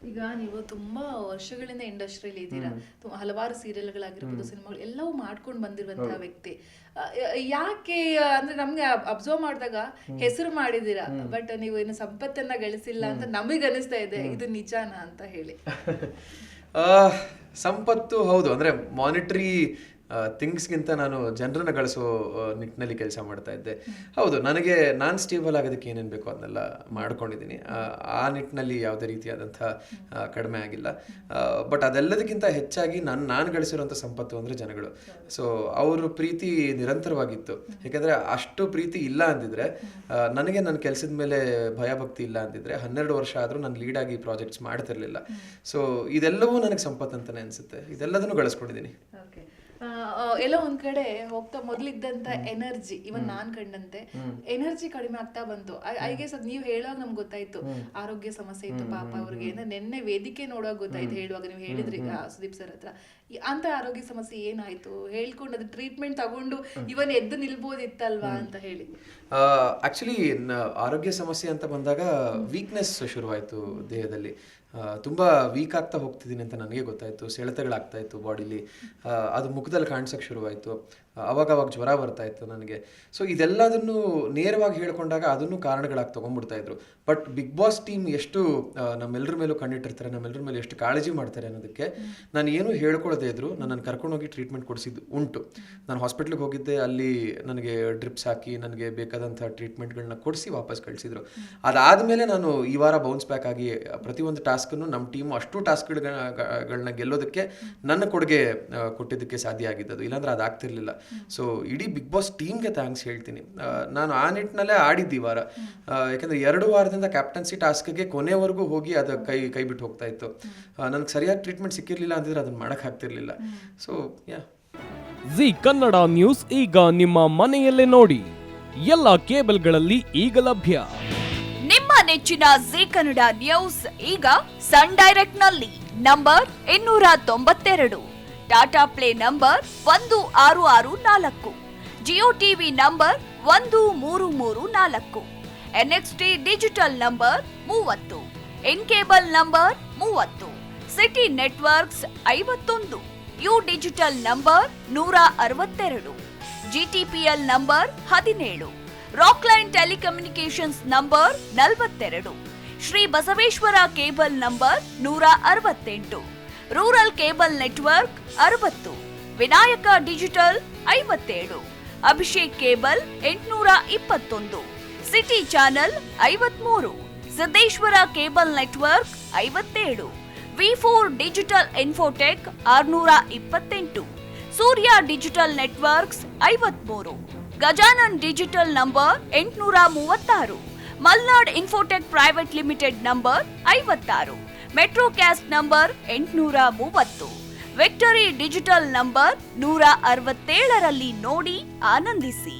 ಈಗ ನೀವು ತುಂಬಾ ವರ್ಷಗಳಿಂದ ಇಂಡಸ್ಟ್ರಿಯಲ್ಲಿ ಇದ್ದೀರಾ, ಹಲವಾರು ಸೀರಿಯಲ್ಗಳಾಗಿರ್ಬೋದು, ಸಿನಿಮಾಗಳು ಎಲ್ಲವೂ ಮಾಡ್ಕೊಂಡು ಬಂದಿರುವಂತಹ ವ್ಯಕ್ತಿ. ಯಾಕೆ ಅಂದ್ರೆ ನಮ್ಗೆ ಅಬ್ಸರ್ವ್ ಮಾಡಿದಾಗ ಹೆಸರು ಮಾಡಿದೀರಾ, ಬಟ್ ನೀವು ಇನ್ನು ಸಂಪತ್ತನ್ನ ಗಳಿಸಿಲ್ಲ ಅಂತ ನಮಗೆ ಅನಿಸ್ತಾ ಇದೆ. ಇದು ನಿಜಾನಾ ಅಂತ ಹೇಳಿ? ಸಂಪತ್ತು ಹೌದು, ಅಂದ್ರೆ ಮಾನಿಟರಿ ಥಿಂಗ್ಸ್ಗಿಂತ ನಾನು ಜನರನ್ನ ಗಳಿಸೋ ನಿಟ್ಟಿನಲ್ಲಿ ಕೆಲಸ ಮಾಡ್ತಾ ಇದ್ದೆ. ಹೌದು, ನಾನು ಸ್ಟೇಬಲ್ ಆಗೋದಕ್ಕೆ ಏನೇನು ಬೇಕೋ ಅದನ್ನೆಲ್ಲ ಮಾಡ್ಕೊಂಡಿದ್ದೀನಿ. ಆ ನಿಟ್ಟಿನಲ್ಲಿ ಯಾವುದೇ ರೀತಿಯಾದಂಥ ಕಡಿಮೆ ಆಗಿಲ್ಲ. ಬಟ್ ಅದೆಲ್ಲದಕ್ಕಿಂತ ಹೆಚ್ಚಾಗಿ ನಾನು ಗಳಿಸಿರುವಂಥ ಸಂಪತ್ತು ಅಂದರೆ ಜನಗಳು. ಸೊ ಅವ್ರ ಪ್ರೀತಿ ನಿರಂತರವಾಗಿತ್ತು. ಯಾಕೆಂದರೆ ಅಷ್ಟು ಪ್ರೀತಿ ಇಲ್ಲ ಅಂದಿದ್ರೆ, ನನಗೆ ನನ್ನ ಕೆಲಸದ ಮೇಲೆ ಭಯಭಕ್ತಿ ಇಲ್ಲ ಅಂದಿದ್ರೆ 12 ವರ್ಷ ಆದರೂ ನಾನು ಲೀಡಾಗಿ ಪ್ರಾಜೆಕ್ಟ್ಸ್ ಮಾಡ್ತಿರ್ಲಿಲ್ಲ. ಸೊ ಇದೆಲ್ಲವೂ ನನಗೆ ಸಂಪತ್ತು ಅಂತಲೇ ಅನಿಸುತ್ತೆ. ಇದೆಲ್ಲದನ್ನು ಗಳಿಸ್ಕೊಂಡಿದ್ದೀನಿ. ಎಲ್ಲೋ ಒಂದ್ ಕಡೆ ಹೋಗ್ತಾ ಮೊದ್ಲಿದ್ದಂತ ಎನರ್ಜಿ, ಇವನ್ ನಾನ್ ಕಂಡಂತೆ ಎನರ್ಜಿ ಕಡಿಮೆ ಆಗ್ತಾ ಬಂತು. ಐ ಗೆಸ್ ಅದ್ ನೀವ್ ಹೇಳುವಾಗ ನಮ್ಗೆ ಗೊತ್ತಾಯ್ತು ಆರೋಗ್ಯ ಸಮಸ್ಯೆ ಇತ್ತು ಪಾಪ ಅವ್ರಿಗೆ. ನಿನ್ನೆ ವೇದಿಕೆ ನೋಡುವಾಗ ಗೊತ್ತಾಯ್ತು, ಹೇಳುವಾಗ ನೀವು ಹೇಳಿದ್ರಿ ಸುದೀಪ್ ಸರ್ ಹತ್ರ ಅಂತ ಆರೋಗ್ಯ ಸಮಸ್ಯೆ ಏನಾಯ್ತು ಹೇಳ್ಕೊಂಡು ಅದು ಟ್ರೀಟ್ಮೆಂಟ್ ತಗೊಂಡು ಇವನ್ ಎದ್ದು ನಿಲ್ಬೋದಿತ್ತಲ್ವಾ ಅಂತ ಹೇಳಿ. ಆಕ್ಚುಲಿ ಆರೋಗ್ಯ ಸಮಸ್ಯೆ ಅಂತ ಬಂದಾಗ ವೀಕ್ನೆಸ್ ಶುರುವಾಯಿತು ದೇಹದಲ್ಲಿ. ತುಂಬ ವೀಕ್ ಆಗ್ತಾ ಹೋಗ್ತಿದ್ದೀನಿ ಅಂತ ನನಗೆ ಗೊತ್ತಾಯಿತು. ಸೆಳೆತಗಳಾಗ್ತಾ ಇತ್ತು ಬಾಡಿಲಿ. ಅದು ಮುಖದಲ್ಲಿ ಕಾಣಿಸೋಕ್ಕೆ ಶುರುವಾಯಿತು. ಅವಾಗ ಜ್ವರ ಬರ್ತಾ ಇತ್ತು ನನಗೆ. ಸೊ ಇದೆಲ್ಲದನ್ನು ನೇರವಾಗಿ ಹೇಳ್ಕೊಂಡಾಗ ಅದನ್ನು ಕಾರಣಗಳಾಗಿ ತೊಗೊಂಡ್ಬಿಡ್ತಾ ಇದ್ರು. ಬಟ್ ಬಿಗ್ ಬಾಸ್ ಟೀಮ್ ಎಷ್ಟು ನಮ್ಮೆಲ್ಲರ ಮೇಲೂ ಕಣ್ಣಿಟ್ಟಿರ್ತಾರೆ, ನಮ್ಮೆಲ್ಲರ ಮೇಲೆ ಎಷ್ಟು ಕಾಳಜಿ ಮಾಡ್ತಾರೆ ಅನ್ನೋದಕ್ಕೆ ನಾನು ಏನೂ ಹೇಳ್ಕೊಳ್ಳದೇ ಇದ್ರು ನನ್ನನ್ನು ಕರ್ಕೊಂಡೋಗಿ ಟ್ರೀಟ್ಮೆಂಟ್ ಕೊಡಿಸಿದ್ದು ಉಂಟು. ನಾನು ಹಾಸ್ಪಿಟ್ಲಿಗೆ ಹೋಗಿದ್ದೆ, ಅಲ್ಲಿ ನನಗೆ ಡ್ರಿಪ್ಸ್ ಹಾಕಿ ನನಗೆ ಬೇಕಾದಂಥ ಟ್ರೀಟ್ಮೆಂಟ್ಗಳನ್ನ ಕೊಡಿಸಿ ವಾಪಸ್ ಕಳಿಸಿದ್ರು. ಅದಾದಮೇಲೆ ನಾನು ಈ ವಾರ ಬೌನ್ಸ್ ಬ್ಯಾಕ್ ಆಗಿ ಪ್ರತಿಯೊಂದು ಟಾಸ್ಕನ್ನು ನಮ್ಮ ಟೀಮು ಅಷ್ಟು ಟಾಸ್ಕ್ಗಳನ್ನ ಗೆಲ್ಲೋದಕ್ಕೆ ನನ್ನ ಕೊಡುಗೆ ಕೊಟ್ಟಿದ್ದಕ್ಕೆ ಸಾಧ್ಯ ಆಗಿದ್ದದು. ಇಲ್ಲಾಂದ್ರೆ ಅದಾಗ್ತಿರ್ಲಿಲ್ಲ. ಸೊ ಇಡೀ ಬಿಗ್ ಬಾಸ್ ಟೀಮ್ಗೆ ಥ್ಯಾಂಕ್ಸ್ ಹೇಳ್ತೀನಿ. ನಾನು ಆ ನಿಟ್ಟಿನಲ್ಲೇ ಆಡಿದ್ದು ಈ ವಾರ. ಯಾಕಂದರೆ 2 ವಾರದಿಂದ ಕ್ಯಾಪ್ಟನ್ಸಿ ಟಾಸ್ಕ್ಗೆ ಕೊನೆವರೆಗೂ ಹೋಗಿ ಅದು ಕೈ ಬಿಟ್ಟು ಹೋಗ್ತಾ ಇತ್ತು. ನನಗೆ ಸರಿಯಾದ ಟ್ರೀಟ್ಮೆಂಟ್ ಸಿಕ್ಕಿರಲಿಲ್ಲ ಅಂತಿದ್ರೆ ಅದನ್ನು ಮಾಡೋಕ್ಕಾಗ್ತಿರ್ಲಿಲ್ಲ. ಸೊ ಜಿ ಕನ್ನಡ ನ್ಯೂಸ್ ಈಗ ನಿಮ್ಮ ಮನೆಯಲ್ಲೇ ನೋಡಿ. ಎಲ್ಲ ಕೇಬಲ್ಗಳಲ್ಲಿ ಈಗ ಲಭ್ಯ. ನಿಮ್ಮ ನೆಚ್ಚಿನ ಜಿ ಕನ್ನಡ ನ್ಯೂಸ್ ಈಗ ಸನ್ ಡೈರೆಕ್ಟ್ ನಲ್ಲಿ number 292, Tata Play number 1664, Jio TV number 1334, NXT digital number 30, in cable number 30, city networks 51, U digital number 162, GTPL number 17, Rockline telecommunications number 42, Shri Basaveshwara cable number 168, rural cable network 60, Vinayaka digital 57, Abhishek cable 821, city channel 53, Siddeshwara cable network 57, ವಿ4 digital infotech 628, Surya digital networks 53, Gajanan digital number 836, Malnad infotech private limited number 56, Metrocast number 830, victory digital number 167ರಲ್ಲಿ ನೋಡಿ ಆನಂದಿಸಿ.